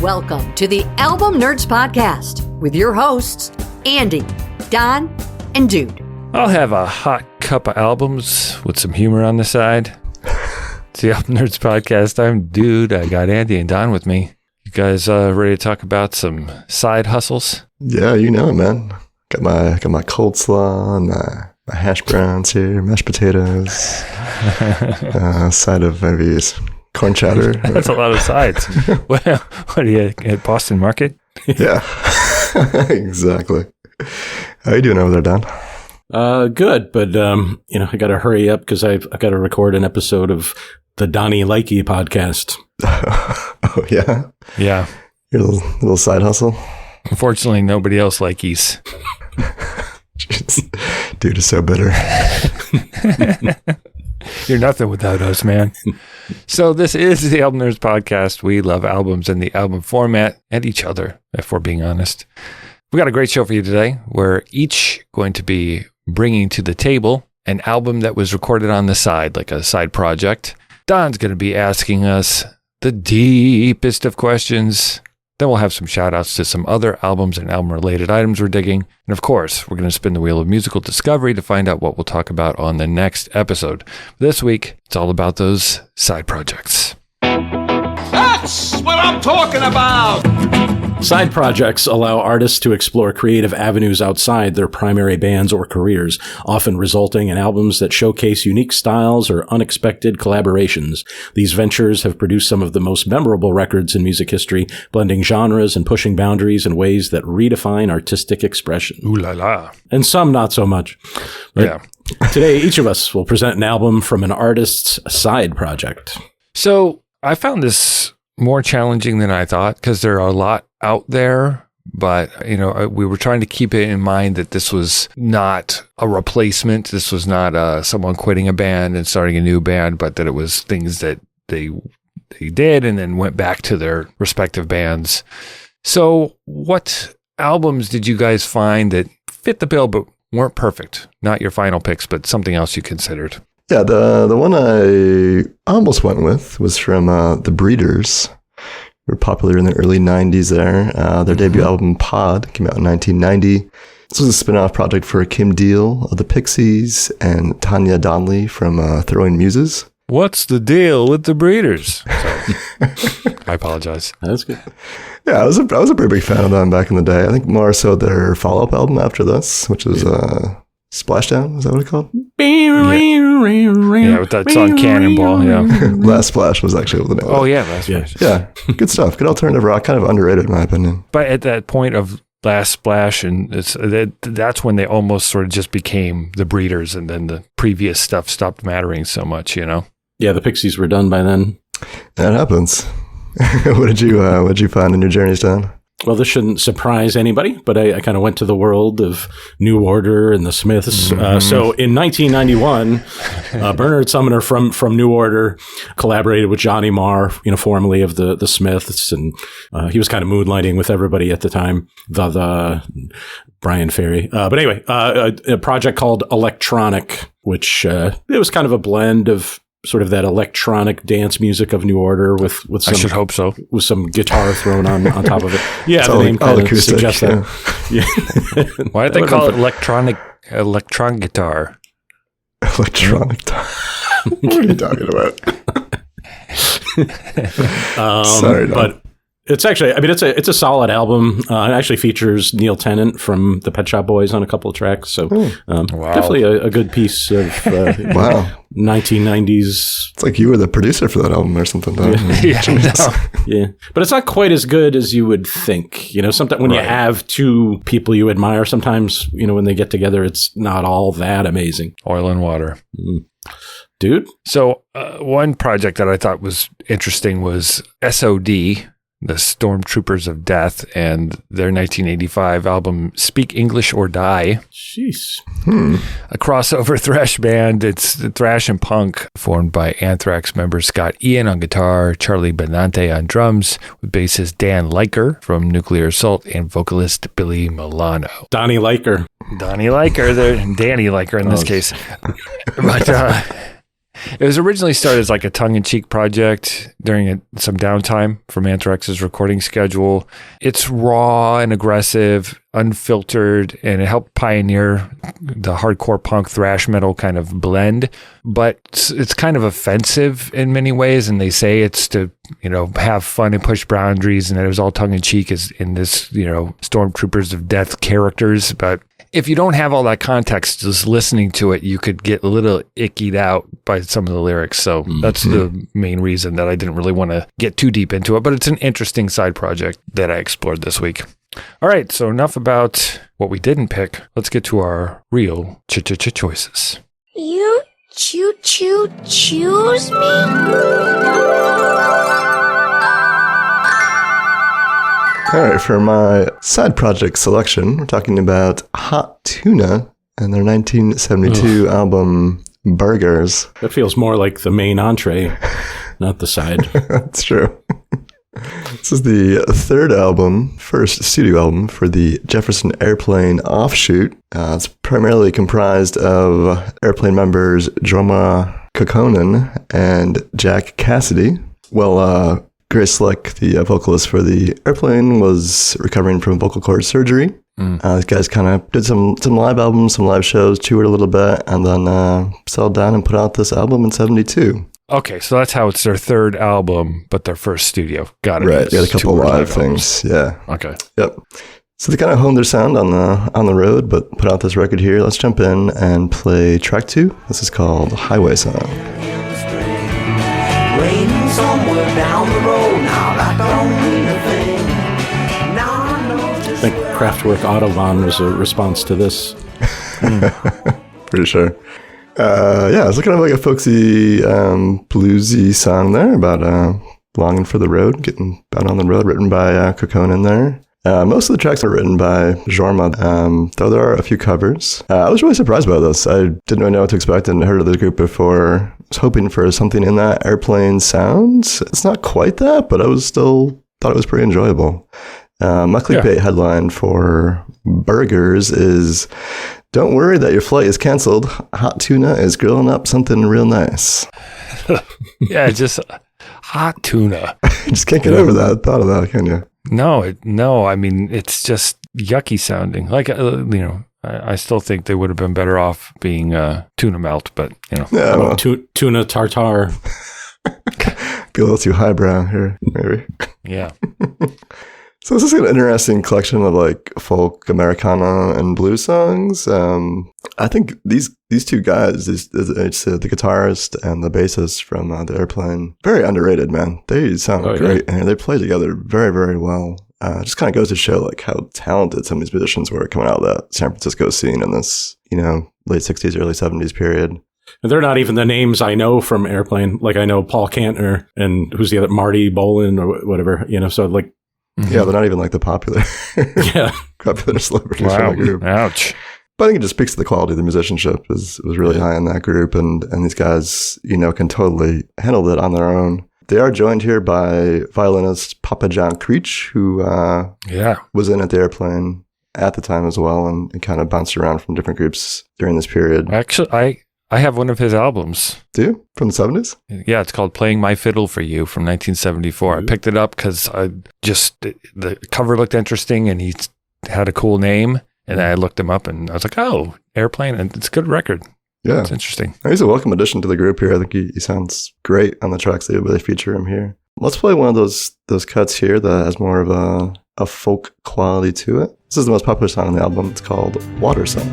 Welcome to the Album Nerds Podcast with your hosts, Andy, Don, and Dude. I'll have a hot cup of albums with some humor on the side. It's the Album Nerds Podcast. I'm Dude. I got Andy and Don with me. You guys ready to talk about some side hustles? Yeah, you know it, man. Got my cold slaw and my hash browns here, mashed potatoes, side of maybe corn chowder. That's a lot of sides. Well, what are you at Boston Market? Yeah, exactly. How you doing over there, Don? Good, but I got to hurry up because I've got to record an episode of the Donnie Likey podcast. Oh yeah, yeah. Your little side hustle. Unfortunately, nobody else likeys. Jeez. Dude is so bitter. You're nothing without us, man. So this is the Album Nerds Podcast. We love albums and the album format and each other, if we're being honest. We got a great show for you today. We're each going to be bringing to the table an album that was recorded on the side, like a side project. Don's going to be asking us the deepest of questions. Then we'll have some shout outs to some other albums and album related items we're digging. And of course, we're going to spin the wheel of musical discovery to find out what we'll talk about on the next episode. This week, it's all about those side projects. That's what I'm talking about! Side projects allow artists to explore creative avenues outside their primary bands or careers, often resulting in albums that showcase unique styles or unexpected collaborations. These ventures have produced some of the most memorable records in music history, blending genres and pushing boundaries in ways that redefine artistic expression. Ooh la la. And some not so much. But yeah. Today, each of us will present an album from an artist's side project. So I found this more challenging than I thought because there are a lot out there, but we were trying to keep it in mind that this was not a replacement. This was not someone quitting a band and starting a new band, but that it was things that they did and then went back to their respective bands. So what albums did you guys find that fit the bill but weren't perfect? Not your final picks, but something else you considered. Yeah, the one I almost went with was from the Breeders. They were popular in the early 90s there. Their debut album, Pod, came out in 1990. This was a spin-off project for Kim Deal of the Pixies and Tanya Donley from Throwing Muses. What's the deal with the Breeders? I apologize. That's good. Yeah, I was a pretty big fan of them back in the day. I think more so their follow-up album after this, which was Splashdown, is that what it's called? Yeah, with that song Cannonball, yeah. Last Splash was actually what the name was. Oh, yeah, Last Splash. Yeah, good stuff. Good alternative rock, kind of underrated in my opinion. But at that point of Last Splash, and that's when they almost sort of just became the Breeders, and then the previous stuff stopped mattering so much, Yeah, the Pixies were done by then. That happens. What did you find in your journeys, Don? Well, this shouldn't surprise anybody, but I kind of went to the world of New Order and the Smiths. Mm-hmm. So in 1991, Bernard Sumner from New Order collaborated with Johnny Marr, formerly of the Smiths, and he was kind of moonlighting with everybody at the time, the Brian Ferry. But anyway, a project called Electronic, which it was kind of a blend of sort of that electronic dance music of New Order with some, I should hope so, with some guitar thrown on top of it. Yeah, it's the name kind of suggests that. Yeah. Why did they call it electronic guitar? Electronic guitar. What are you talking about? Sorry, Don. But it's actually, it's a solid album. It actually features Neil Tennant from the Pet Shop Boys on a couple of tracks. So definitely a good piece of wow. 1990s. It's like you were the producer for that album or something. Yeah. But it's not quite as good as you would think. Sometimes when you have two people you admire, sometimes, when they get together, it's not all that amazing. Oil and Water. Dude. So one project that I thought was interesting was SOD, the Stormtroopers of Death, and their 1985 album Speak English or Die. Jeez. A crossover thrash band. It's thrash and punk formed by Anthrax members Scott Ian on guitar, Charlie Benante on drums, with bassist Dan Leiker from Nuclear Assault and vocalist Billy Milano. Donnie Leiker. Danny Leiker in this case. But It was originally started as like a tongue-in-cheek project during some downtime from Anthrax's recording schedule. It's raw and aggressive, unfiltered, and it helped pioneer the hardcore punk thrash metal kind of blend. But it's kind of offensive in many ways, and they say it's to, have fun and push boundaries, and it was all tongue-in-cheek as in this, Stormtroopers of Death characters. But if you don't have all that context, just listening to it, you could get a little ickied out by some of the lyrics. So that's the main reason that I didn't really want to get too deep into it. But it's an interesting side project that I explored this week. All right, so enough about what we didn't pick. Let's get to our real choices. You choose me? All right, for my side project selection, we're talking about Hot Tuna and their 1972 album Burgers. That feels more like the main entree, not the side. That's true. This is the first studio album for the Jefferson Airplane offshoot. It's primarily comprised of Airplane members Jorma Kaukonen and Jack Cassidy. Well, Grace Slick, the vocalist for the Airplane, was recovering from vocal cord surgery. These guys kind of did some live albums, some live shows, toured a little bit, and then settled down and put out this album in 72. Okay, so that's how it's their third album, but their first studio. Got it. Right, they had a couple live things. Yeah. Okay. Yep. So they kind of honed their sound on the road, but put out this record here. Let's jump in and play track 2. This is called Highway Song. Waiting somewhere down the road, now that don't mean a thing. Now I know just I think Kraftwerk Autobahn was a response to this. Pretty sure. It's kind of like a folksy, bluesy song there about longing for the road, getting out on the road, written by Kaukonen there. Most of the tracks are written by Jorma, though there are a few covers. I was really surprised by this. I didn't really know what to expect and heard of the group before. I was hoping for something in that Airplane sound. It's not quite that, but I thought it was pretty enjoyable. My clickbait headline for Burgers is, "Don't worry that your flight is canceled. Hot Tuna is grilling up something real nice." Yeah, just Hot Tuna. Just can't get over that thought of that, can you? No. I mean, it's just yucky sounding. Like, I still think they would have been better off being tuna melt, but Yeah, well, Tuna tartare. be a little too highbrow here, maybe. yeah. So this is an interesting collection of like folk, Americana, and blues songs. I think these two guys, it's the guitarist and the bassist from the Airplane, very underrated, man. They sound great, and they play together very, very well. Just kind of goes to show like how talented some of these musicians were coming out of that San Francisco scene in this, late 60s, early 70s period. And they're not even the names I know from Airplane. Like I know Paul Kantner and who's the other, Marty Bolan or whatever, so like. Yeah, they're not even like the popular celebrities from the group. Ouch. But I think it just speaks to the quality of the musicianship was really high in that group, and these guys, can totally handle it on their own. They are joined here by violinist Papa John Creech, who was in at the Airplane at the time as well, and kind of bounced around from different groups during this period. Actually, I have one of his albums. Do you? From the 70s? Yeah, it's called Playing My Fiddle for You from 1974. I picked it up because the cover looked interesting and he had a cool name. And I looked him up and I was like, oh, Airplane. And it's a good record. Yeah. It's interesting. He's a welcome addition to the group here. I think he sounds great on the tracks they feature him here. Let's play one of those cuts here that has more of a folk quality to it. This is the most popular song on the album. It's called Water Song.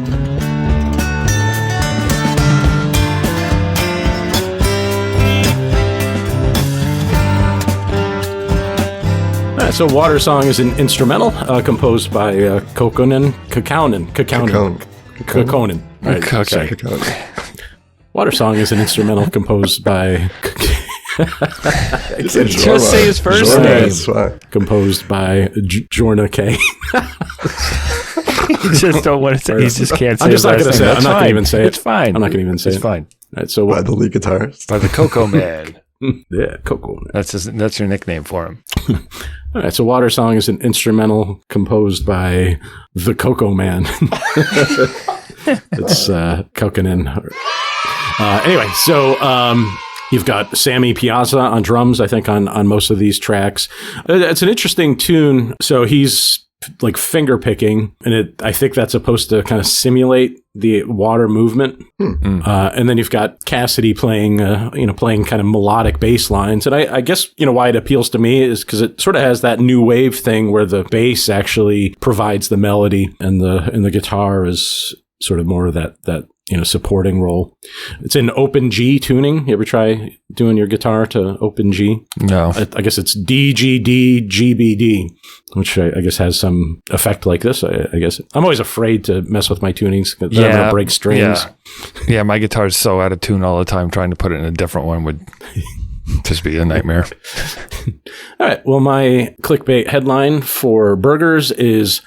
So Water Song is an instrumental composed by Kaukonen. Right. Water Song is an instrumental composed by... Just say his first name. Composed by Jorna K. You just don't want to say. You just can't say. I'm just not going to say it. I'm not going to even say it. It's fine. I'm not going to even say it. It's fine. Right, so by the lead guitarist. By the Cocoa Man. Yeah, Cocoa Man. That's your nickname for him. All right, so Water Song is an instrumental composed by the Cocoa Man. It's Kaukonen. Anyway, so you've got Sammy Piazza on drums, I think, on most of these tracks. It's an interesting tune. So he's like finger picking, and I think that's supposed to kind of simulate the water movement. And then you've got Cassidy playing kind of melodic bass lines. And I guess, why it appeals to me is because it sort of has that new wave thing where the bass actually provides the melody and the guitar is sort of more of that supporting role. It's in open G tuning. You ever try doing your guitar to open G? No. I guess it's D, G, D, G, B, D, which I guess has some effect like this. I guess I'm always afraid to mess with my tunings because I'm going to break strings. Yeah, my guitar's so out of tune all the time. Trying to put it in a different one would just be a nightmare. All right. Well, my clickbait headline for burgers is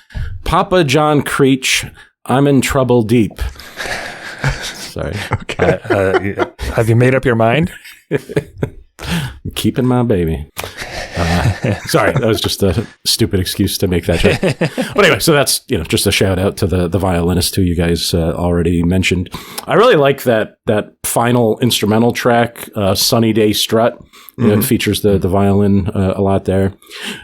Papa John Creech, I'm in trouble deep. Sorry. Okay. Have you made up your mind? I'm keeping my baby. Sorry, that was just a stupid excuse to make that joke. But anyway, so that's just a shout out to the violinist who you guys already mentioned. I really like that final instrumental track, "Sunny Day Strut." It features the violin a lot there.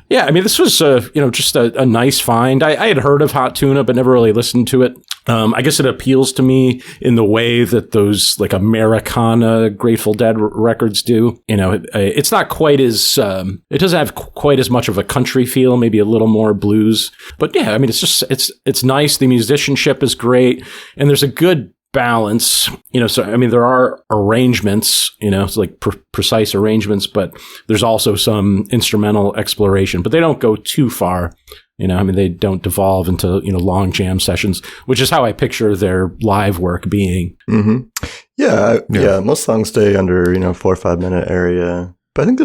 Yeah, I mean, this was just a nice find. I had heard of Hot Tuna, but never really listened to it. I guess it appeals to me in the way that those like Americana Grateful Dead records do. It's not quite as it doesn't have quite as much of a country feel, maybe a little more blues. But yeah, I mean, it's nice. The musicianship is great, and there's a good balance. So I mean, there are arrangements. It's like precise arrangements, but there's also some instrumental exploration. But they don't go too far. I mean, they don't devolve into, long jam sessions, which is how I picture their live work being. Mm-hmm. Yeah. Most songs stay under, 4 or 5 minute area. But I think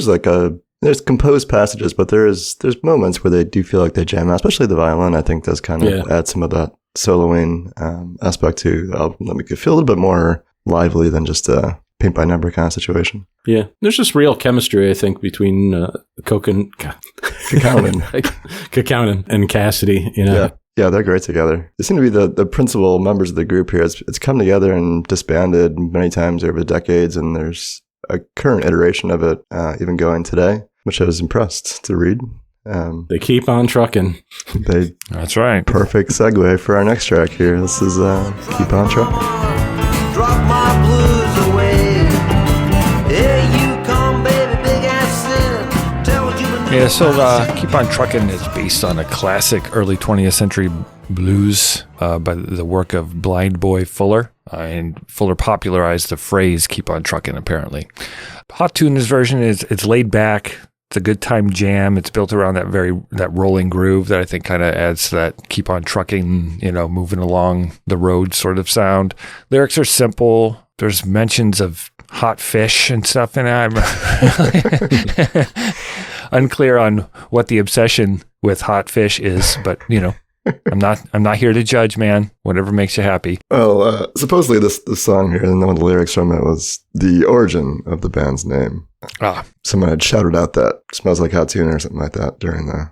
there's composed passages, but there's moments where they do feel like they jam out, especially the violin. I think does kind of add some of that soloing aspect to the album that make it feel a little bit more lively than just a paint by number kind of situation. Yeah, there's just real chemistry, I think, between Cacaunin and Cassidy. Yeah, they're great together. They seem to be the principal members of the group here. It's come together and disbanded many times over the decades, and there's a current iteration of it even going today, which I was impressed to read. They keep on trucking. That's right. Perfect segue for our next track here. This is Keep On Trucking. Drop my blues away. Here you come, baby, big ass sinner. Tell what you've been doing. Yeah, so Keep On Truckin' is based on a classic early 20th century blues by the work of Blind Boy Fuller. And Fuller popularized the phrase "keep on truckin'." Apparently, Hot Tuna's version it's laid back. It's a good time jam. It's built around that rolling groove that I think kind of adds to that keep on trucking, moving along the road sort of sound. Lyrics are simple. There's mentions of hot fish and stuff, and I'm unclear on what the obsession with hot fish is, but I'm not here to judge, man. Whatever makes you happy. Well, supposedly this song here, and one of the lyrics from it was the origin of the band's name. Someone had shouted out that "smells like hot tuna" or something like that during the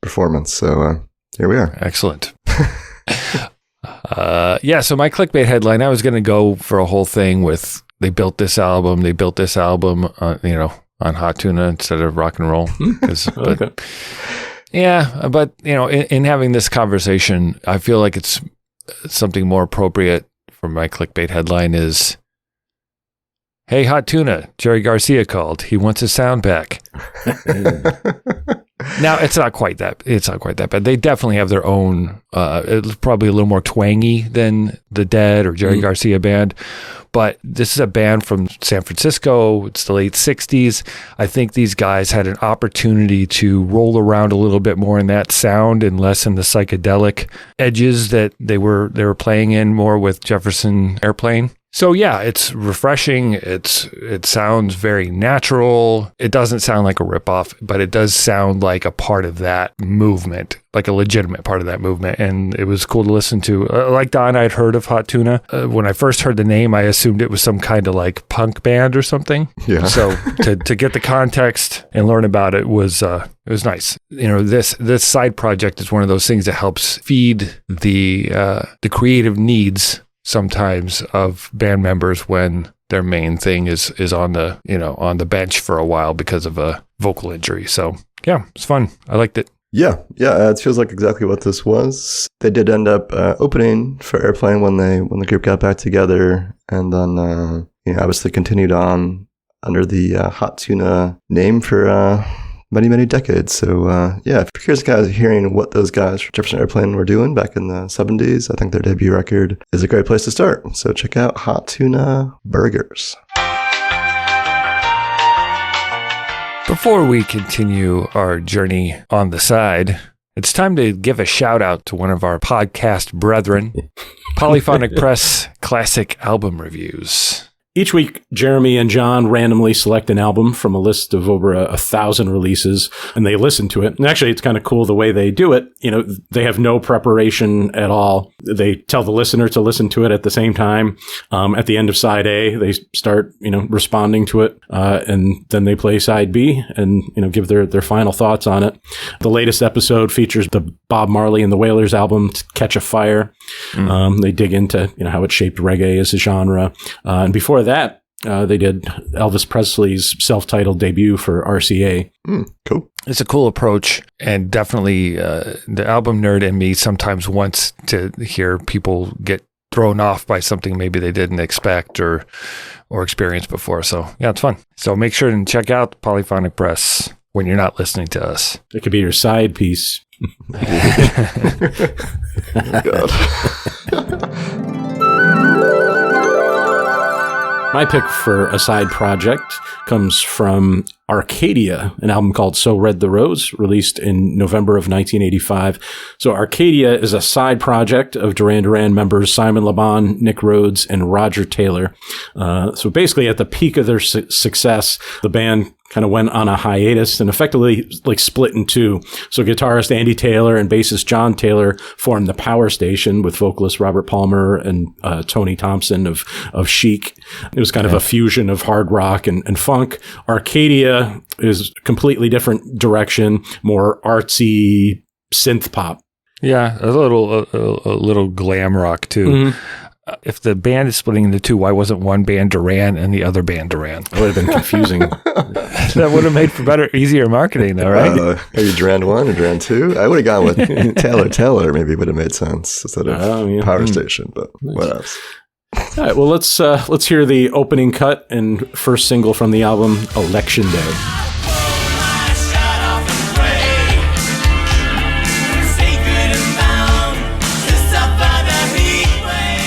performance. So here we are. Excellent. So my clickbait headline, I was going to go for a whole thing with they built this album on Hot Tuna instead of rock and roll. Okay. Yeah, but in having this conversation, I feel like it's something more appropriate for my clickbait headline is, "Hey, Hot Tuna, Jerry Garcia called. He wants his sound back." Now, it's not quite that bad. They definitely have their own, it's probably a little more twangy than the Dead or Jerry Garcia band, but this is a band from San Francisco. It's the late 60s. I think these guys had an opportunity to roll around a little bit more in that sound and less in the psychedelic edges that they were playing in more with Jefferson Airplane. So yeah, it's refreshing. It sounds very natural. It doesn't sound like a ripoff, but it does sound like a part of that movement, like a legitimate part of that movement. And it was cool to listen to. Like Don, I'd heard of Hot Tuna. When I first heard the name, I assumed it was some kind of like punk band or something. Yeah. So to get the context and learn about it was nice. This side project is one of those things that helps feed the creative needs sometimes of band members when their main thing is on the bench for a while because of a vocal injury. So yeah, it's fun. I liked it. Yeah, it feels like exactly what this was. They did end up opening for Airplane when the group got back together, and then obviously continued on under the Hot Tuna name for many decades. So if you're curious guys hearing what those guys from Jefferson Airplane were doing back in the 70s, I think their debut record is a great place to start. So check out Hot Tuna Burgers. Before we continue our journey on the side, it's time to give a shout out to one of our podcast brethren, Polyphonic Press Classic Album Reviews. Each week, Jeremy and John randomly select an album from a list of over 1,000 releases, and they listen to it. And actually, it's kind of cool the way they do it. They have no preparation at all. They tell the listener to listen to it at the same time. At the end of side A, they start, responding to it, and then they play side B and, give their final thoughts on it. The latest episode features the Bob Marley and the Wailers album, Catch a Fire. They dig into, how it shaped reggae as a genre. And before that, they did Elvis Presley's self-titled debut for RCA. Cool. It's a cool approach, and definitely the album nerd in me sometimes wants to hear people get thrown off by something maybe they didn't expect or experience before. So yeah, it's fun. So make sure and check out Polyphonic Press when you're not listening to us. It could be your side piece. God. My pick for a side project comes from Arcadia, an album called So Red the Rose, released in November of 1985. So Arcadia is a side project of Duran Duran members Simon Le Bon, Nick Rhodes, and Roger Taylor. So basically at the peak of their success, the band kind of went on a hiatus and effectively split in two. So guitarist Andy Taylor and bassist John Taylor formed the Power Station with vocalist Robert Palmer and Tony Thompson of Chic. It was kind of a fusion of hard rock and funk. Arcadia is a completely different direction, more artsy synth pop. Yeah, a little glam rock too. Mm-hmm. If the band is splitting into two, why wasn't one band Duran and the other band Duran? It would have been confusing. That would have made for easier marketing, though, right? Maybe Duran 1 or Duran 2. I would have gone with Taylor. Maybe would have made sense instead of Power Station. But what else? All right. Well, let's hear the opening cut and first single from the album, Election Day.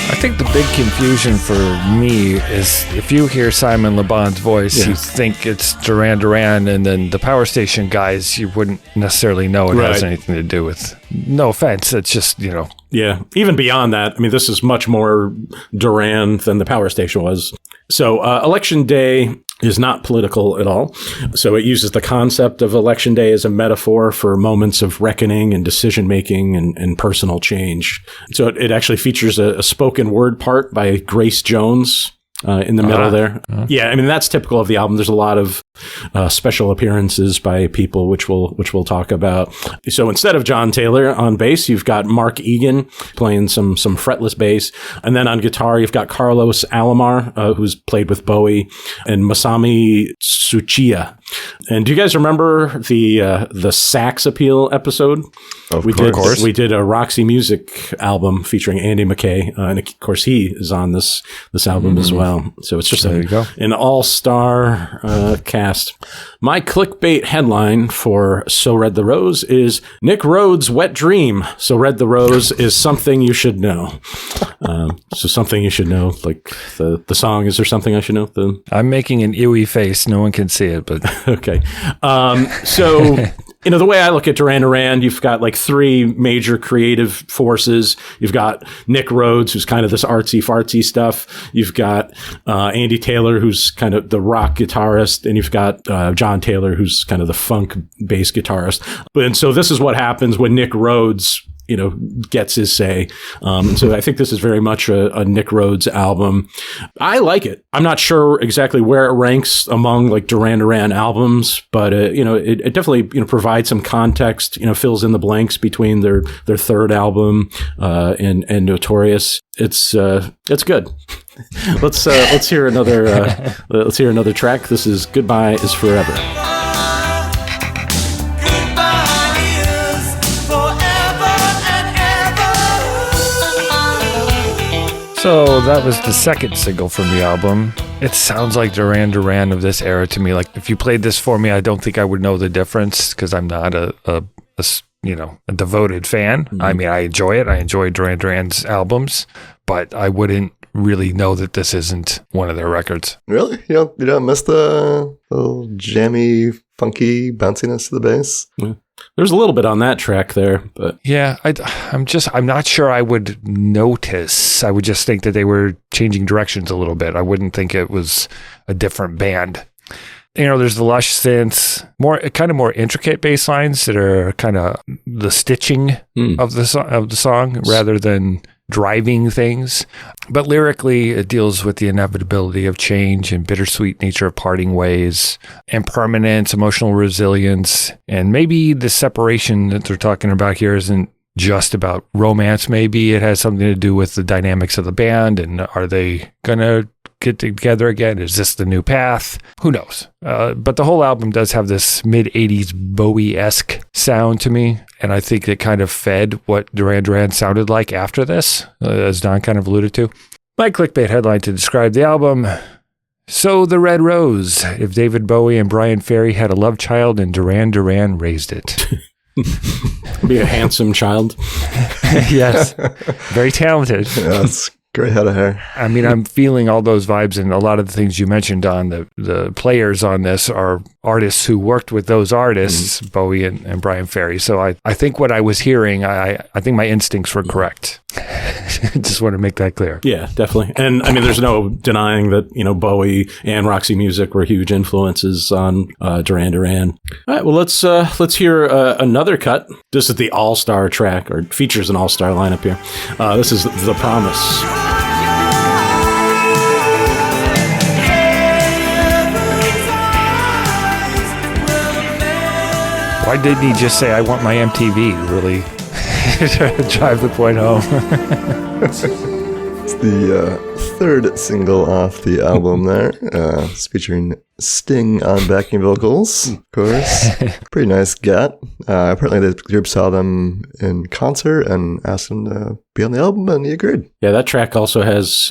I think the big confusion for me is if you hear Simon Le Bon's voice, you think it's Duran Duran, and then the Power Station guys, you wouldn't necessarily know it has anything to do with. No offense, it's just, Yeah, even beyond that, I mean, this is much more Duran than the Power Station was. So Election Day is not political at all. So it uses the concept of Election Day as a metaphor for moments of reckoning and decision-making and personal change. So it actually features a spoken word part by Grace Jones in the middle there. Yeah, I mean, that's typical of the album. There's a lot of special appearances by people, which we'll talk about. So instead of John Taylor on bass, you've got Mark Egan playing some fretless bass. And then on guitar, you've got Carlos Alomar, who's played with Bowie, and Masami Tsuchiya. And do you guys remember the Sax Appeal episode? Of course. We did a Roxy Music album featuring Andy McKay, and of course he is on this album as well. So it's just an all-star cast. My clickbait headline for So Red the Rose is Nick Rhodes' Wet Dream. So Red the Rose is something you should know. So something you should know, like the song. Is there something I should know? I'm making an ewy face. No one can see it, but okay. So the way I look at Duran Duran, you've got like three major creative forces. You've got Nick Rhodes, who's kind of this artsy fartsy stuff. You've got Andy Taylor, who's kind of the rock guitarist, and you've got John Taylor, who's kind of the funk bass guitarist. And so this is what happens when Nick Rhodes gets his say. So I think this is very much a Nick Rhodes album. I like it. I'm not sure exactly where it ranks among like Duran Duran albums, but it definitely provides some context. Fills in the blanks between their third album and Notorious. It's good. Let's hear another track. This is "Goodbye Is Forever." So that was the second single from the album. It sounds like Duran Duran of this era to me. Like if you played this for me, I don't think I would know the difference because I'm not a devoted fan. Mm-hmm. I mean, I enjoy it. I enjoy Duran Duran's albums, but I wouldn't really know that this isn't one of their records. Really? You don't miss the little jammy, funky bounciness of the bass? Yeah. There's a little bit on that track there, but yeah, I'm not sure I would notice. I would just think that they were changing directions a little bit. I wouldn't think it was a different band. There's the lush synths, more intricate bass lines that are kind of the stitching of the song rather than driving things. But lyrically, it deals with the inevitability of change and bittersweet nature of parting ways, impermanence, emotional resilience, and maybe the separation that they're talking about here isn't just about romance. Maybe it has something to do with the dynamics of the band, and are they gonna get together again? Is this the new path? Who knows? But the whole album does have this mid-'80s Bowie-esque sound to me, and I think it kind of fed what Duran Duran sounded like after this, as Don kind of alluded to. My clickbait headline to describe the album: "So the Red Rose, if David Bowie and Brian Ferry had a love child and Duran Duran raised it." Be a handsome child. Yes. Very talented. Yes. Great head of hair. I mean, I'm feeling all those vibes, and a lot of the things you mentioned on the players on this are artists who worked with those artists, Bowie and Brian Ferry. So I think what I was hearing, I think my instincts were correct. Just want to make that clear. Yeah, definitely. And I mean, there's no denying that, Bowie and Roxy Music were huge influences on Duran Duran. All right, well, let's hear another cut. This is the all-star track, or features an all-star lineup here. This is The Promise. Why didn't he just say, "I want my MTV," really drive the point home? It's the third single off the album there. It's featuring Sting on backing vocals, of course. Pretty nice get. Apparently the group saw them in concert and asked him to be on the album, and he agreed. Yeah, that track also has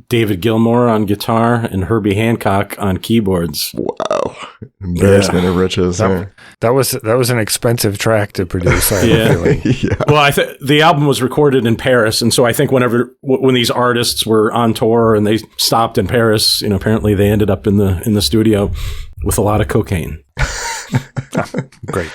David Gilmour on guitar and Herbie Hancock on keyboards. Wow. Embarrassment of riches there. That was an expensive track to produce. I have a feeling. Yeah. Well, the album was recorded in Paris, and so I think when these artists were on tour and they stopped in Paris, apparently they ended up in the studio with a lot of cocaine. Great.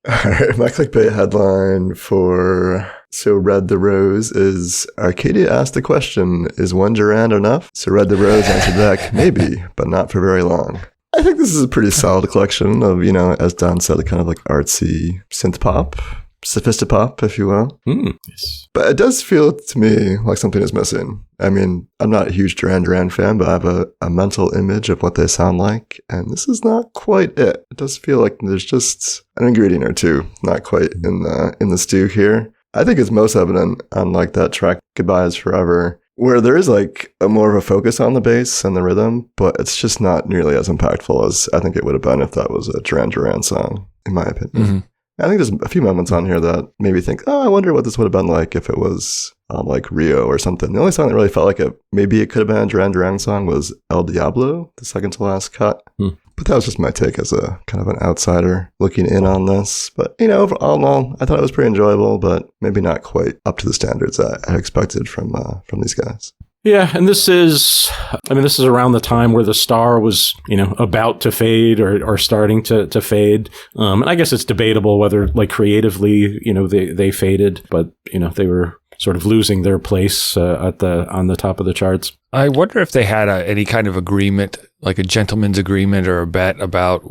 All right, my clickbait headline for So Red the Rose is Arcadia asked the question, is one Duran enough? So Red the Rose answered back, maybe, but not for very long. I think this is a pretty solid collection of, as Don said, kind of like artsy synth pop, sophisti-pop, if you will. Yes. But it does feel to me like something is missing. I mean, I'm not a huge Duran Duran fan, but I have a mental image of what they sound like, and this is not quite it. It does feel like there's just an ingredient or two not quite in the stew here. I think it's most evident on like that track, Goodbye Is Forever, where there is like a more of a focus on the bass and the rhythm, but it's just not nearly as impactful as I think it would have been if that was a Duran Duran song, in my opinion. Mm-hmm. I think there's a few moments on here that made me think, I wonder what this would have been like if it was like Rio or something. The only song that really felt like maybe it could have been a Duran Duran song was El Diablo, the second to last cut. But that was just my take as a kind of an outsider looking in on this. But, all in all, I thought it was pretty enjoyable, but maybe not quite up to the standards I had expected from these guys. Yeah, and this is around the time where the star was, about to fade or starting to fade. And I guess it's debatable whether, like, creatively, they faded, but, they were sort of losing their place on the top of the charts. I wonder if they had any kind of agreement, like a gentleman's agreement or a bet about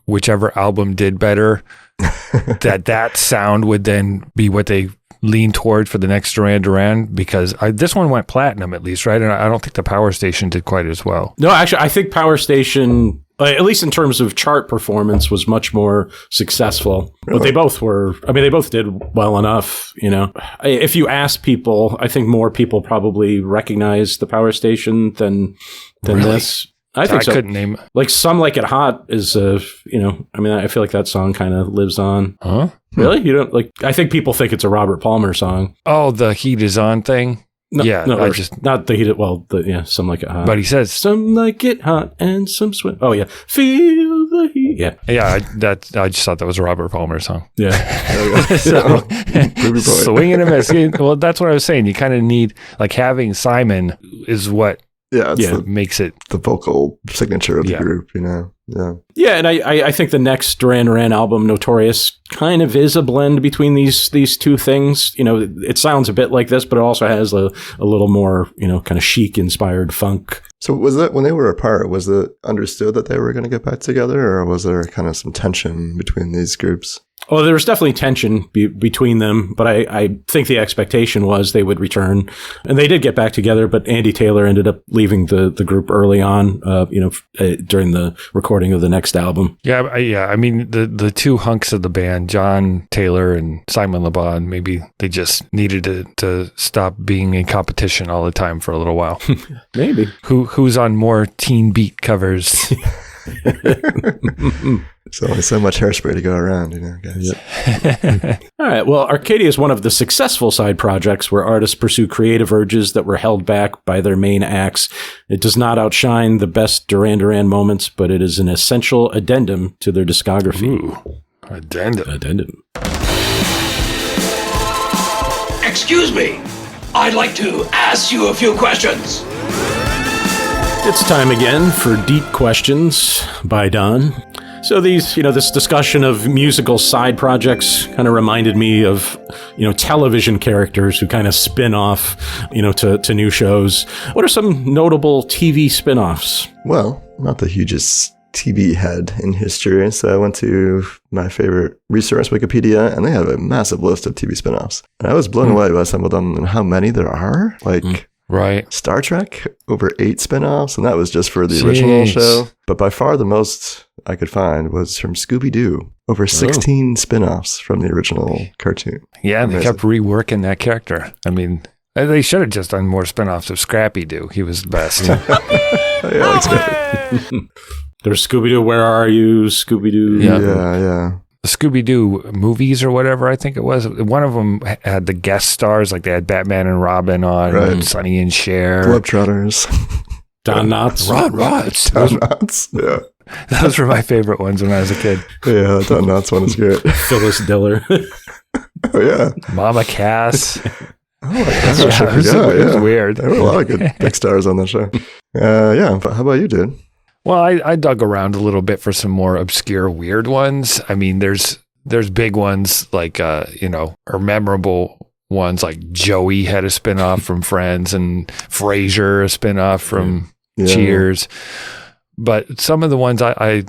whichever album did better, that sound would then be what they lean toward for the next Duran Duran, because this one went platinum at least, right? And I don't think the Power Station did quite as well. No, actually, I think Power Station at least in terms of chart performance, was much more successful. Really? But they both were, I mean, they both did well enough, you know. If you ask people, I think more people probably recognize the Power Station than Really? this. I think so. I couldn't name it. Like Some Like It Hot is, you know, I mean, I feel like that song kind of lives on. Huh? Really? You don't like, I think people think it's a Robert Palmer song. Oh, the Heat Is On thing? No, yeah, no, I just not the heat. Well, Some Like It Hot. But he says some like it hot and some swim. Oh yeah, feel the heat. Yeah, yeah. I just thought that was a Robert Palmer song. Yeah. So, swinging and missing. Well, that's what I was saying. You kind of need like having Simon is what makes it the vocal signature of the group. You know. Yeah, and I think the next Duran Duran album, Notorious, kind of is a blend between these two things. You know, it sounds a bit like this, but it also has a little more, you know, kind of chic-inspired funk. So was that, when they were apart, was it understood that they were going to get back together, or was there kind of some tension between these groups? Well, there was definitely tension between them, but I think the expectation was they would return. And they did get back together, but Andy Taylor ended up leaving the group early on, during the recording of the next album. Yeah. I mean, the two hunks of the band, John Taylor and Simon Le Bon, maybe they just needed to stop being in competition all the time for a little while. Maybe. Who's on more Teen Beat covers? There's only so much hairspray to go around, you know, guys. Yep. All right. Well, Arcadia is one of the successful side projects where artists pursue creative urges that were held back by their main acts. It does not outshine the best Duran Duran moments, but it is an essential addendum to their discography. Ooh, addendum. Excuse me. I'd like to ask you a few questions. It's time again for Deep Questions by Don. So this discussion of musical side projects kind of reminded me of, television characters who kind of spin off, to new shows. What are some notable TV spin-offs? Well, I'm not the hugest TV head in history, so I went to my favorite resource, Wikipedia, and they have a massive list of TV spin-offs. And I was blown away by some of them and how many there are. Right. Star Trek, over 8 spin-offs, and that was just for the original show. But by far the most I could find was from Scooby-Doo. Over 16 spin-offs from the original cartoon. Yeah, they kept reworking that character. I mean, they should have just done more spin-offs of Scrappy-Doo. He was the best. Yeah, Scrappy. There's Scooby-Doo, Where Are You? Scooby-Doo. Yeah. The Scooby-Doo movies or whatever, I think it was. One of them had the guest stars, like they had Batman and Robin on, and Sonny and Cher. Globetrotters. Don Knotts. Don Knotts. Don Knotts, yeah. Those were my favorite ones when I was a kid. Yeah, Don Knotts one is great. Phyllis Diller. Oh, yeah. Mama Cass. Oh, my gosh. It was weird. There were a lot of good big stars on that show. Yeah, but how about you, dude? Well, I dug around a little bit for some more obscure, weird ones. I mean, there's big ones like, or memorable ones like Joey had a spinoff from Friends and Frasier a spinoff from Cheers. But some of the ones I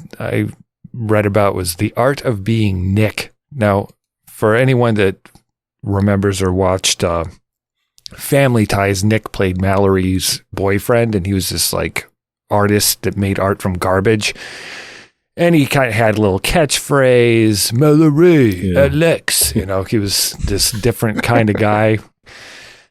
read about was The Art of Being Nick. Now, for anyone that remembers or watched Family Ties, Nick played Mallory's boyfriend, and he was this like artist that made art from garbage, and he kind of had a little catchphrase, Mallory, Alex, he was this different kind of guy.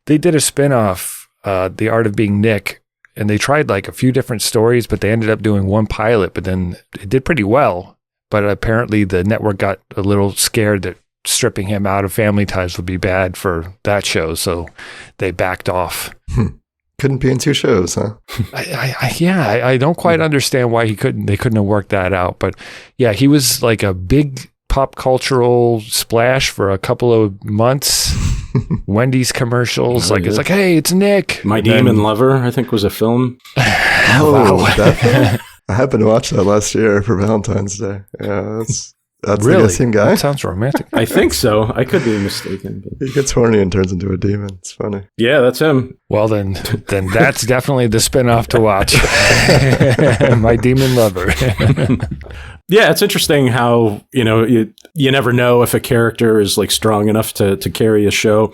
They did a spinoff, The Art of Being Nick, and they tried like a few different stories, but they ended up doing one pilot, but then it did pretty well. But apparently the network got a little scared that stripping him out of Family Ties would be bad for that show, so they backed off. Couldn't be in 2 shows, huh? I don't quite understand why they couldn't have worked that out. But yeah, he was like a big pop cultural splash for a couple of months. Wendy's commercials, it's like, hey, it's Nick. My Demon Lover, I think, was a film. Wow. That film? I happened to watch that last year for Valentine's Day. Yeah, that's really? The same guy? That sounds romantic. I think so. I could be mistaken. But... He gets horny and turns into a demon. It's funny. Yeah, that's him. Well, then that's definitely the spinoff to watch. My Demon Lover. Yeah, it's interesting how, you never know if a character is like strong enough to carry a show.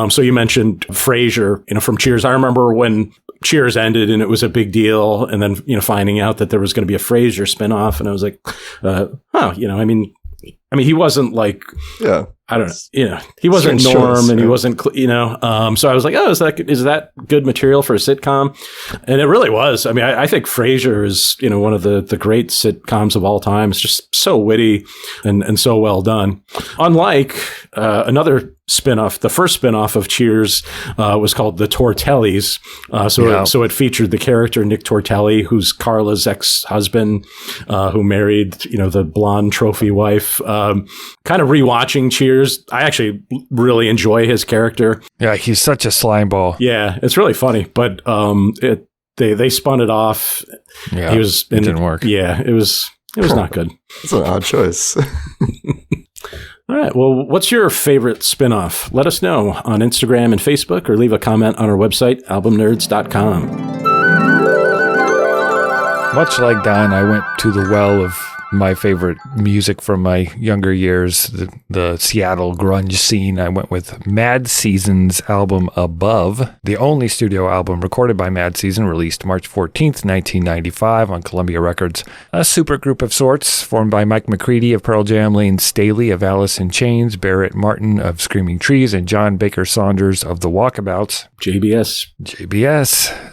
So you mentioned Frasier, from Cheers. I remember when Cheers ended and it was a big deal. And then, finding out that there was going to be a Frasier spinoff. And I was like, I mean, he wasn't like, I don't know, he wasn't Norm and he wasn't, so I was like, is that good material for a sitcom? And it really was. I mean, I think Frasier is, one of the great sitcoms of all time. It's just so witty and so well done. Unlike another spinoff, the first spinoff of Cheers was called The Tortellis. So it featured the character Nick Tortelli, who's Carla's ex-husband, who married, the blonde trophy wife. Kind of rewatching Cheers, I actually really enjoy his character. Yeah, he's such a slime ball. Yeah, it's really funny, but they spun it off. Yeah, it didn't work. Yeah, it was not good. It's an odd choice. All right. Well, what's your favorite spinoff? Let us know on Instagram and Facebook, or leave a comment on our website, albumnerds.com. Much like Don, I went to the well of my favorite music from my younger years, the Seattle grunge scene. I went with Mad Season's album Above, the only studio album recorded by Mad Season, released March 14th, 1995 on Columbia Records. A supergroup of sorts, formed by Mike McCready of Pearl Jam, Lane Staley of Alice in Chains, Barrett Martin of Screaming Trees, and John Baker Saunders of The Walkabouts. JBS.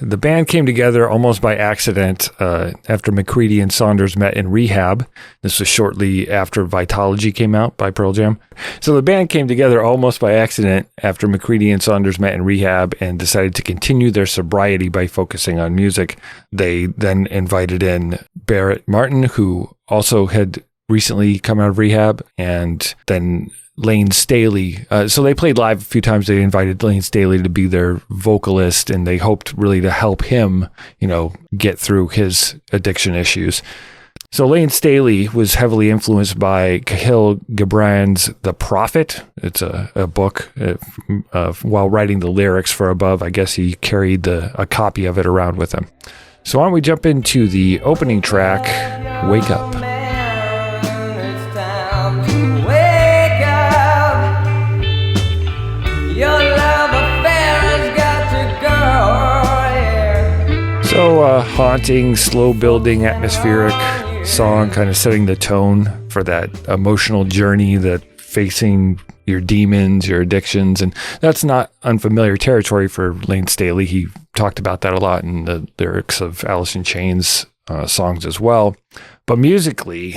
The band came together almost by accident after McCready and Saunders met in rehab. This was shortly after Vitology came out by Pearl Jam. So the band came together almost by accident after McCready and Saunders met in rehab and decided to continue their sobriety by focusing on music. They then invited in Barrett Martin, who also had recently come out of rehab, and then Lane Staley. So they played live a few times. They invited Lane Staley to be their vocalist, and they hoped really to help him, get through his addiction issues. So Lane Staley was heavily influenced by Khalil Gibran's The Prophet. It's a book. While writing the lyrics for Above, I guess he carried a copy of it around with him. So why don't we jump into the opening track, Wake Up. So haunting, slow building, atmospheric song, kind of setting the tone for that emotional journey, that facing your demons, your addictions. And that's not unfamiliar territory for Lane Staley. He talked about that a lot in the lyrics of Alice in Chains songs as well. But musically,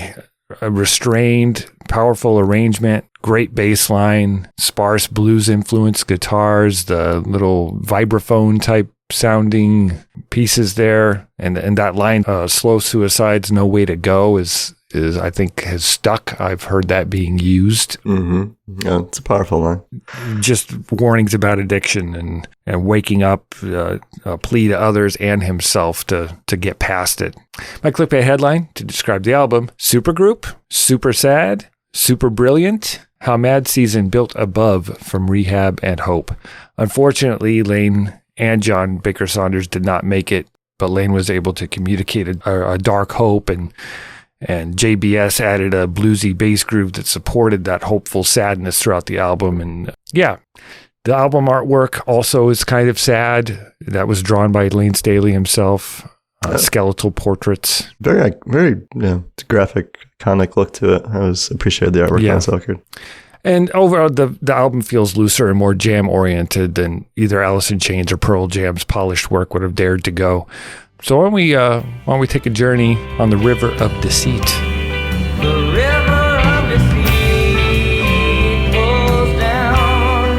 a restrained, powerful arrangement, great bass line, sparse blues influenced guitars, the little vibraphone type sounding pieces there, and that line, slow suicides, no way to go, is I think has stuck. I've heard that being used. Mm-hmm. Yeah, it's a powerful line. Just warnings about addiction and waking up, a plea to others and himself to get past it. My clickbait headline to describe the album: supergroup, super sad, super brilliant. How Mad Season built above from rehab and hope. Unfortunately, Lane and John Baker Saunders did not make it, but Lane was able to communicate a dark hope, and JBS added a bluesy bass groove that supported that hopeful sadness throughout the album. And yeah, the album artwork also is kind of sad. That was drawn by Lane Staley himself. Skeletal portraits. Very graphic, iconic look to it. I always appreciated the artwork on this record. And overall, the album feels looser and more jam-oriented than either Alice in Chains or Pearl Jam's polished work would have dared to go. So why don't we take a journey on the River of Deceit? The river of deceit pulls down.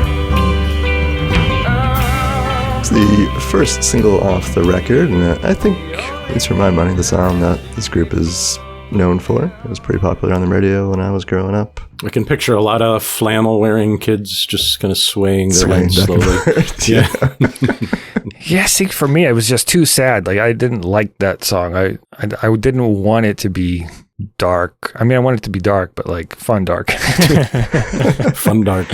It's the first single off the record, and I think, at least for my money, the sound that this group is known for. It was pretty popular on the radio when I was growing up. I can picture a lot of flannel-wearing kids just kind of swaying their heads slowly. Yeah. Yeah, see, for me, it was just too sad. Like, I didn't like that song. I didn't want it to be dark. I mean, I want it to be dark, but like fun dark. Fun dark.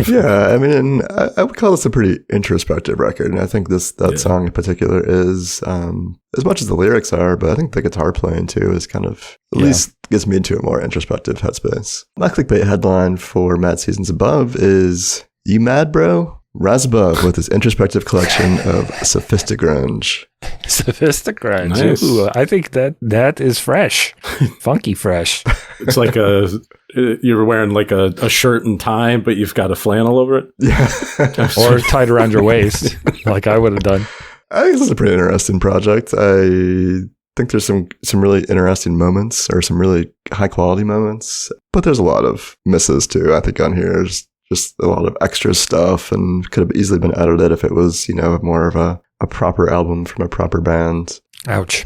Yeah, I mean, I would call this a pretty introspective record, and I think that song in particular is, as much as the lyrics are, but I think the guitar playing too is kind of, at least gets me into a more introspective headspace. My clickbait headline for Mad Season's Above is, "You mad, bro? Razabov with his introspective collection of Sophistigrunge. Sophistigrunge. Nice. Ooh, I think that is fresh. Funky fresh. It's like you're wearing like a shirt and tie, but you've got a flannel over it. Yeah. Or tied around your waist, like I would have done. I think this is a pretty interesting project. I think there's some really interesting moments or some really high quality moments, but there's a lot of misses too. I think on here there's just a lot of extra stuff and could have easily been edited if it was, more of a proper album from a proper band. Ouch.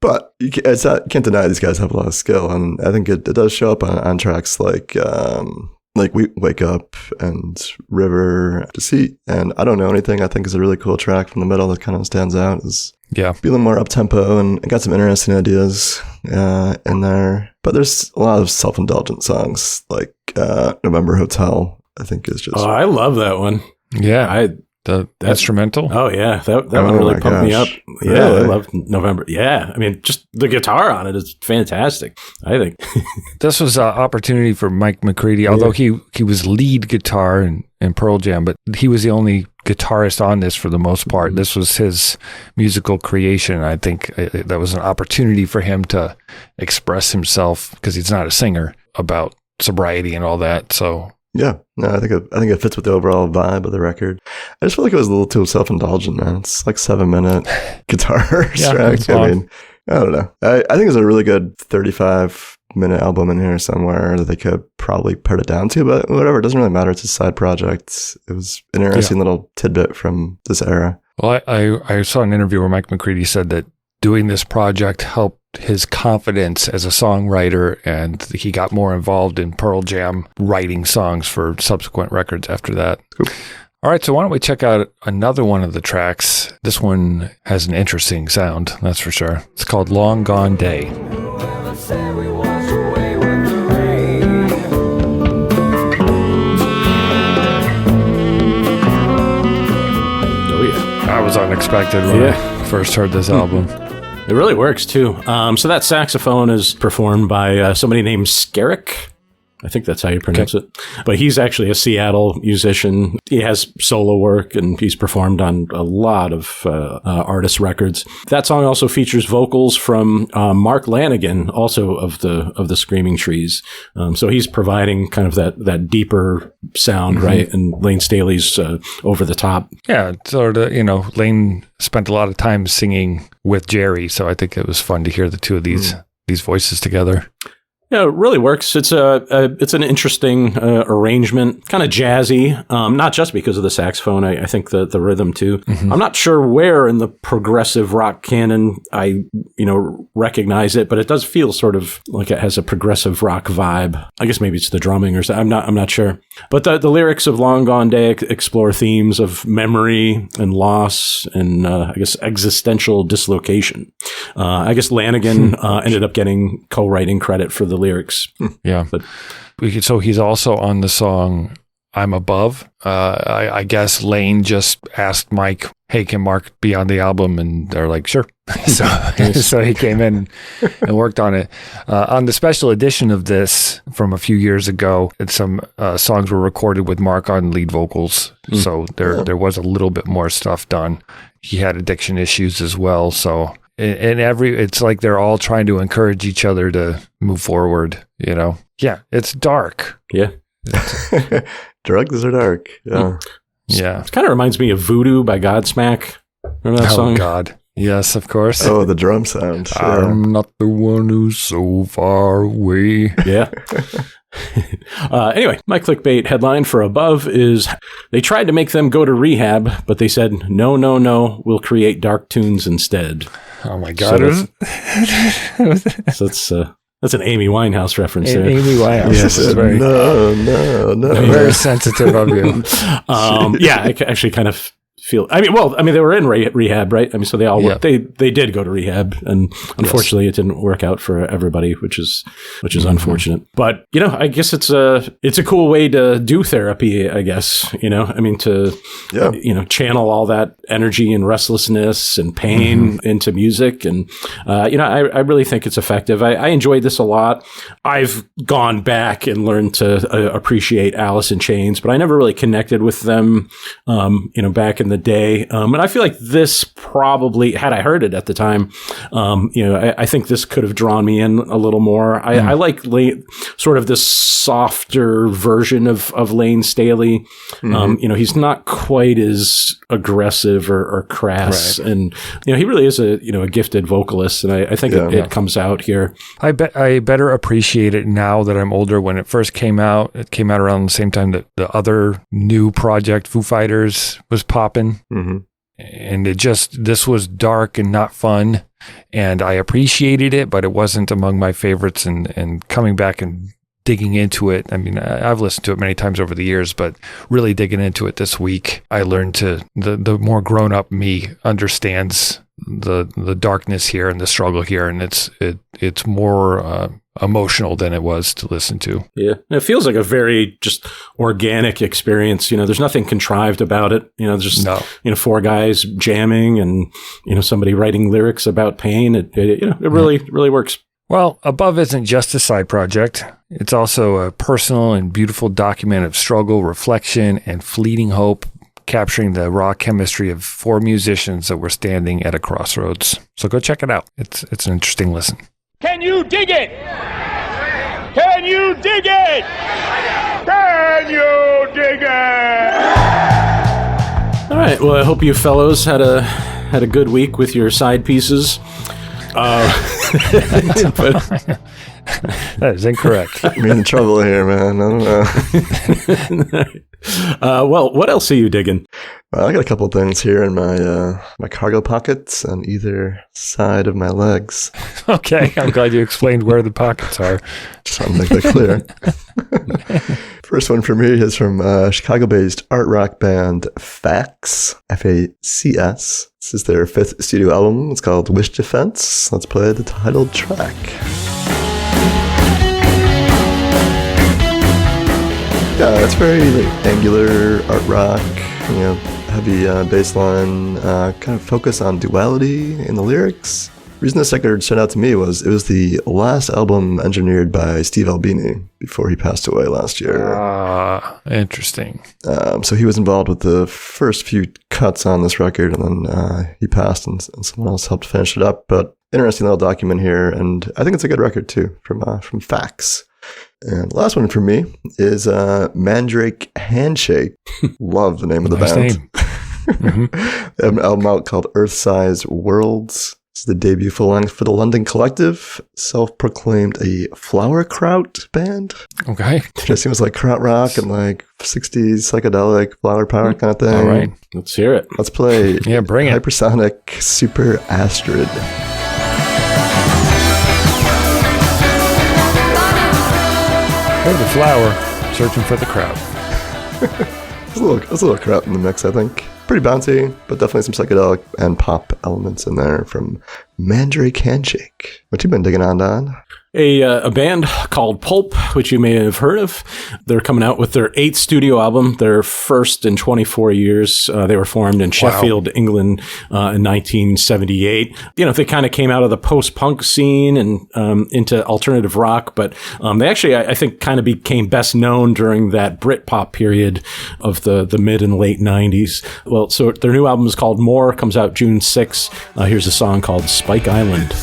But you can't deny these guys have a lot of skill, and I think it does show up on tracks like We Wake Up and River Deceit. And I Don't Know Anything, I think, is a really cool track from the middle that kind of stands out. It's feeling more up tempo and got some interesting ideas in there. But there's a lot of self-indulgent songs like November Hotel, I think is just... Oh, I love that one. Yeah. The instrumental? Oh, yeah. That one really pumped me up. Yeah, really? I love November. Yeah. I mean, just the guitar on it is fantastic, I think. This was an opportunity for Mike McCready, although he was lead guitar in Pearl Jam, but he was the only guitarist on this for the most part. This was his musical creation. I think that was an opportunity for him to express himself, because he's not a singer, about sobriety and all that. So... Yeah, no, I think it fits with the overall vibe of the record. I just feel like it was a little too self-indulgent, man. It's like 7-minute guitar track. I mean, I don't know. I think it's a really good 35-minute album in here somewhere that they could probably put it down to, but whatever, it doesn't really matter. It's a side project. It was an interesting little tidbit from this era. Well, I saw an interview where Mike McCready said that doing this project helped his confidence as a songwriter, and he got more involved in Pearl Jam writing songs for subsequent records after that. Cool. All right, so why don't we check out another one of the tracks? This one has an interesting sound, that's for sure. It's called Long Gone Day. Oh, yeah. That was unexpected when I first heard this album. It really works, too. So that saxophone is performed by somebody named Skerrick. I think that's how you pronounce it. But he's actually a Seattle musician. He has solo work, and he's performed on a lot of artist records. That song also features vocals from Mark Lanigan, also of the Screaming Trees. So he's providing kind of that deeper sound, right? And Lane Staley's over the top. Yeah, sort of, Lane spent a lot of time singing with Jerry, so I think it was fun to hear the two of these voices together. Yeah, it really works. It's an interesting arrangement, kind of jazzy, not just because of the saxophone. I think the rhythm too. Mm-hmm. I'm not sure where in the progressive rock canon I recognize it, but it does feel sort of like it has a progressive rock vibe. I guess maybe it's the drumming or something. I'm not sure. But the lyrics of Long Gone Day explore themes of memory and loss and I guess existential dislocation. I guess Lanigan ended up getting co-writing credit for the lyrics. Yeah. So he's also on the song I'm Above. I guess Lane just asked Mike, hey, can Mark be on the album? And they're like, sure. So he came in and worked on it. On the special edition of this from a few years ago, some songs were recorded with Mark on lead vocals. So there was a little bit more stuff done. He had addiction issues as well. So it's like they're all trying to encourage each other to move forward, Yeah, it's dark. Yeah. Drugs are dark. Yeah. Yeah. It kind of reminds me of Voodoo by Godsmack. Remember that song? Oh, God. Yes, of course. Oh, the drum sound. I'm not the one who's so far away. Yeah. Anyway, my clickbait headline for Above is they tried to make them go to rehab, but they said, no, we'll create dark tunes instead. Oh, my God. So that's an Amy Winehouse reference there. Amy Winehouse. Yes, no. Very sensitive of you. Yeah, I actually kind of feel. I mean, they were in rehab, right? I mean, so they all Yeah. they did go to rehab, and unfortunately, it didn't work out for everybody, which is unfortunate. But I guess it's a cool way to do therapy. I guess I mean to channel all that energy and restlessness and pain into music, and I really think it's effective. I enjoyed this a lot. I've gone back and learned to appreciate Alice in Chains, but I never really connected with them, back in the day. And I feel like this probably, had I heard it at the time, I think this could have drawn me in a little more. I like sort of this softer version of Lane Staley. He's not quite as aggressive or crass, and he really is a gifted vocalist, and I think it comes out here. I bet I better appreciate it now that I'm older. When it first came out, it came out around the same time that the other new project, Foo Fighters, was popping. And this was dark and not fun, and I appreciated it, but it wasn't among my favorites. And coming back and digging into it, I mean, I've listened to it many times over the years, but really digging into it this week, I learned the more grown up me understands the darkness here and the struggle here, and it's more emotional than it was to listen to. Yeah, it feels like a very just organic experience. There's nothing contrived about it. There's just four guys jamming and somebody writing lyrics about pain. It really works. Well, Above isn't just a side project. It's also a personal and beautiful document of struggle, reflection, and fleeting hope, capturing the raw chemistry of four musicians that were standing at a crossroads. So go check it out. It's an interesting listen. Can you dig it? Can you dig it? Can you dig it? All right. Well, I hope you fellows had a good week with your side pieces. That is incorrect. I'm in trouble here, man. I don't know. Well, what else are you digging? I got a couple of things here in my cargo pockets on either side of my legs. Okay, I'm glad you explained where the pockets are. Just want to make that clear. First one for me is from Chicago-based art rock band Facs, F-A-C-S. This is their 5th studio album. It's called Wish Defense. Let's play the title track. Yeah, it's very angular art rock, heavy bass line, kind of focus on duality in the lyrics. The reason this record stood out to me was it was the last album engineered by Steve Albini before he passed away last year. Interesting. So he was involved with the first few cuts on this record, and then he passed, and someone else helped finish it up. But interesting little document here, and I think it's a good record too from Facs. And the last one for me is Mandrake Handshake. Love the name of the band. Name. They have an album out called Earth-Size Worlds. It's the debut full-length for the London collective, self-proclaimed a flower kraut band. Okay. It just seems like krautrock and like 60s psychedelic flower power kind of thing. All right, let's hear it. Let's play bring it. Hypersonic Super Astrid. Heard the flower, searching for the crowd. There's a little kraut in the mix, I think. Pretty bouncy, but definitely some psychedelic and pop elements in there from Mandrake Handshake. What you been digging on, Don? A band called Pulp, which you may have heard of. They're coming out with their 8th studio album, their first in 24 years. They were formed in Sheffield, England in 1978. They kind of came out of the post-punk scene and into alternative rock, but they actually, I think, kind of became best known during that Britpop period of the mid and late 90s. Well, so their new album is called More, comes out June 6th. Here's a song called Spike Island.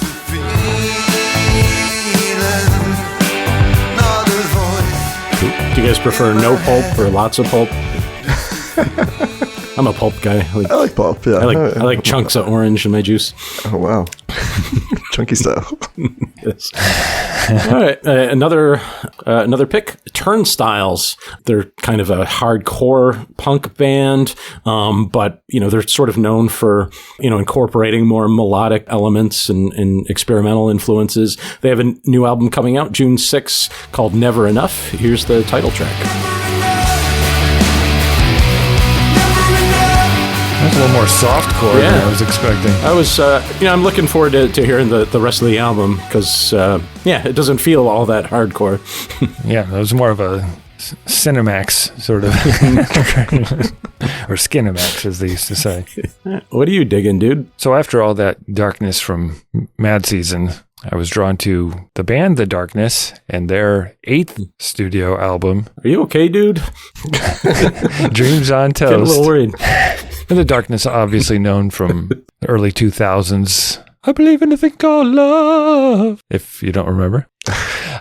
Do you guys prefer no pulp or lots of pulp? I'm a pulp guy. I like pulp, yeah. I like chunks of orange in my juice. Oh, wow. Chunky style. Yes. All right. Another pick, Turnstiles. They're kind of a hardcore punk band, but, they're sort of known for, incorporating more melodic elements and experimental influences. They have a new album coming out June 6th called Never Enough. Here's the title track. a little more softcore than I was expecting. I was, I'm looking forward to hearing the rest of the album because, it doesn't feel all that hardcore. Yeah, it was more of a Cinemax sort of, or Skinemax as they used to say. What are you digging, dude? So after all that darkness from Mad Season, I was drawn to the band The Darkness and their 8th studio album. Are you okay, dude? Dreams on Toast. Getting a little worried. And The Darkness, obviously known from the early 2000s. I believe in a thing called love, if you don't remember.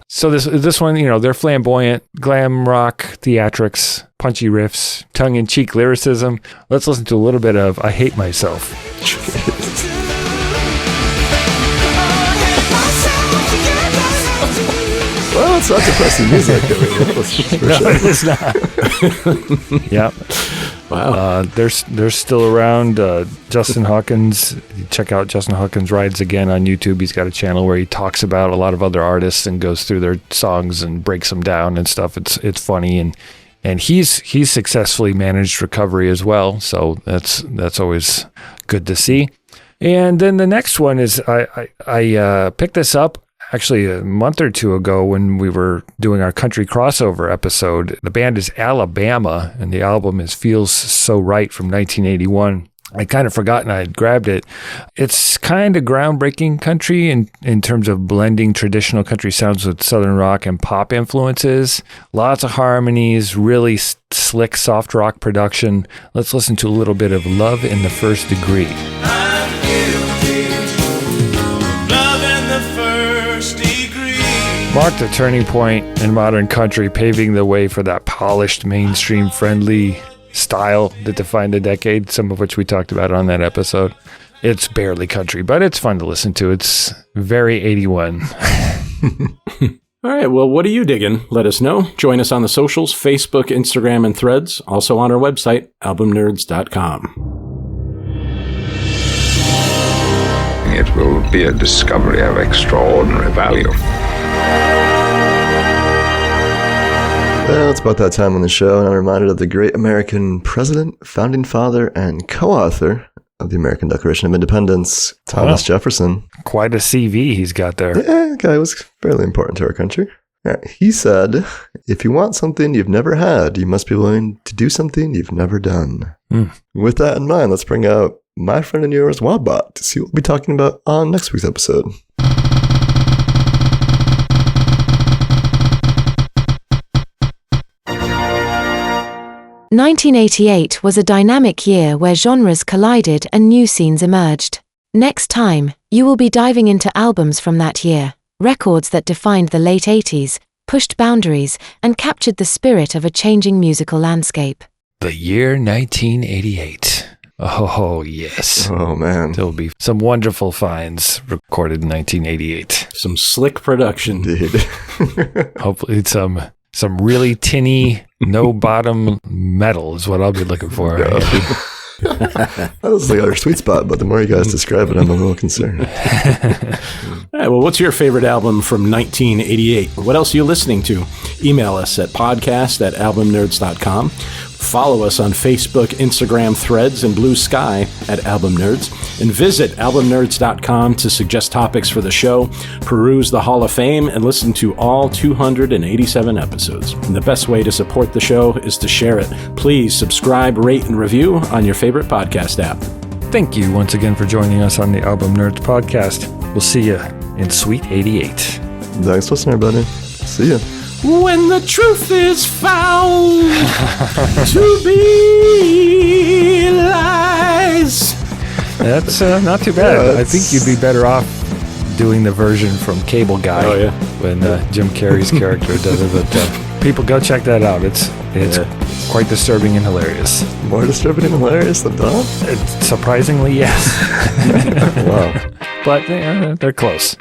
So this one, they're flamboyant, glam rock, theatrics, punchy riffs, tongue-in-cheek lyricism. Let's listen to a little bit of I Hate Myself. Well, it's not depressing music. It's not. Yeah. Wow. They're still around. Justin Hawkins. Check out Justin Hawkins Rides Again on YouTube. He's got a channel where he talks about a lot of other artists and goes through their songs and breaks them down and stuff. It's funny and he's successfully managed recovery as well. So that's always good to see. And then the next one is I picked this up actually a month or two ago when we were doing our country crossover episode. The band is Alabama, and the album is Feels So Right from 1981. I'd kind of forgotten I had grabbed it. It's kind of groundbreaking country in terms of blending traditional country sounds with southern rock and pop influences. Lots of harmonies, really slick soft rock production. Let's listen to a little bit of Love in the First Degree. Marked a turning point in modern country, paving the way for that polished, mainstream-friendly style that defined the decade, some of which we talked about on that episode. It's barely country, but it's fun to listen to. It's very 81. All right, well, what are you digging? Let us know. Join us on the socials, Facebook, Instagram, and Threads. Also on our website, albumnerds.com. It will be a discovery of extraordinary value. Well, it's about that time on the show, and I'm reminded of the great American president, founding father, and co-author of the American Declaration of Independence, Thomas Jefferson. Quite a CV he's got there. Yeah, the guy was fairly important to our country. He said, if you want something you've never had, you must be willing to do something you've never done. With that in mind, let's bring out my friend and yours, Wadbot, to see what we'll be talking about on next week's episode. "1988 was a dynamic year where genres collided and new scenes emerged. Next time, you will be diving into albums from that year, records that defined the late 80s, pushed boundaries, and captured the spirit of a changing musical landscape." The year 1988. Oh, yes. Oh, man. There'll be some wonderful finds recorded in 1988. Some slick production. Indeed. Hopefully some really tinny, no-bottom metal is what I'll be looking for. That was like our sweet spot, but the more you guys describe it, I'm a little concerned. All right, well, what's your favorite album from 1988? What else are you listening to? Email us at podcast@albumnerds.com. Follow us on Facebook, Instagram, Threads, and Blue Sky at Album Nerds. And visit albumnerds.com to suggest topics for the show, peruse the Hall of Fame, and listen to all 287 episodes. And the best way to support the show is to share it. Please subscribe, rate, and review on your favorite podcast app. Thank you once again for joining us on the Album Nerds podcast. We'll see you in Sweet 88. Thanks for listening, everybody. See ya. When the truth is found to be lies. That's not too bad. Yeah, I think you'd be better off doing the version from Cable Guy. Oh, yeah. When Jim Carrey's character does it. But people, go check that out. It's quite disturbing and hilarious. More disturbing and hilarious than Don? Surprisingly, yes. Wow. But they're close.